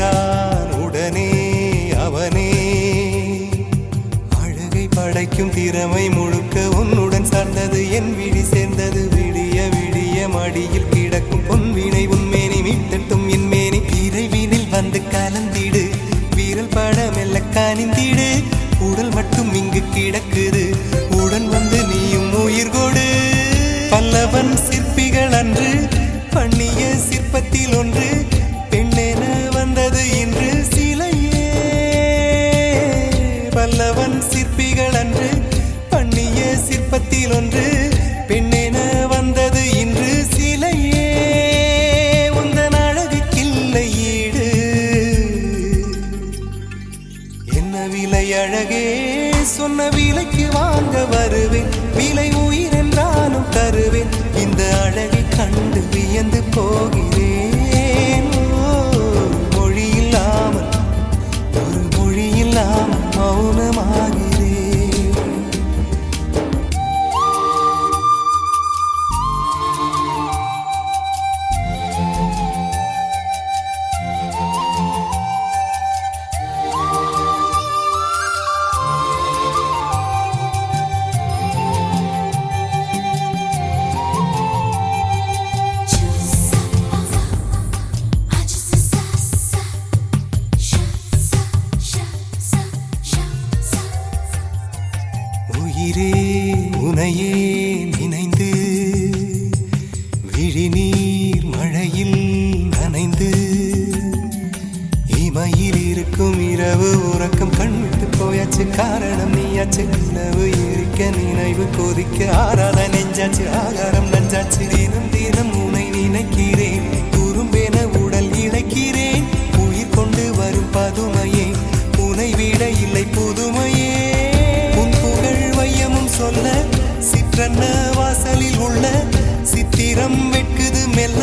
அழைத்தான் உடனே அவனே. அழகை படைக்கும் திறமை முழுக்க உன்னுடன் சார்ந்தது, என் விழி சேர்ந்தது. விடிய விடிய மடியில் கிடக்கும் பொன்வினை உன்மேனி மீட்டட்டும் என் மேனி. விரைவினில் வந்து கலந்திடு, வீரல் பட மெல்ல காணிந்திடு. உடல் மட்டும் இங்கு கிடக்குது, உடன் வந்து நீயும் உயிர் கொடு. பல்லவன் சிற்பிகள் அன்று பண்ணிய சிற்பத்தில் ஒன்று, பெண்ணென வந்தது இன்று சிலையே. பல்லவன் சிற்பிகள் அன்று பண்ணிய சிற்பத்தில் ஒன்று, பெண்ணென வந்தது இன்று சிலையே. உந்தன் அழகுக்கில்லை ஈடு, என்ன விலை அழகே, சொன்ன விலைக்கு வாங்க வருவேன். விலை உயிர் என்றாலும் தருவேன், இந்த அழகை கண்டு வியந்து போகிறேன். மொழி இல்லாமல், ஒரு மொழி இல்லாமல் மௌனமாகிறேன். உயிரே உனையே நினைந்து, விழிநீர் மழையில் நனைந்து, இமையில் இருக்கும் இரவு உறக்கம் கண்விட்டு போயாச்சு. காரணம் நீயாச்சு, நிலவு எரிக்க நினைவு கொதிக்க ஆறாத நெஞ்சாச்சு. ஆகாரம் நஞ்சாச்சு, தினம் தினம் உனை நினைக்கிறேன். குறும்பென உடல் இழைக்கிறேன், உயிர் கொண்டு வரும் பதுமையே, உனை விட இல்லை புதுமையே. சொல்ல சிற்றன்ன வாசலில் உள்ள சித்திரம் வெட்குது மெல்ல.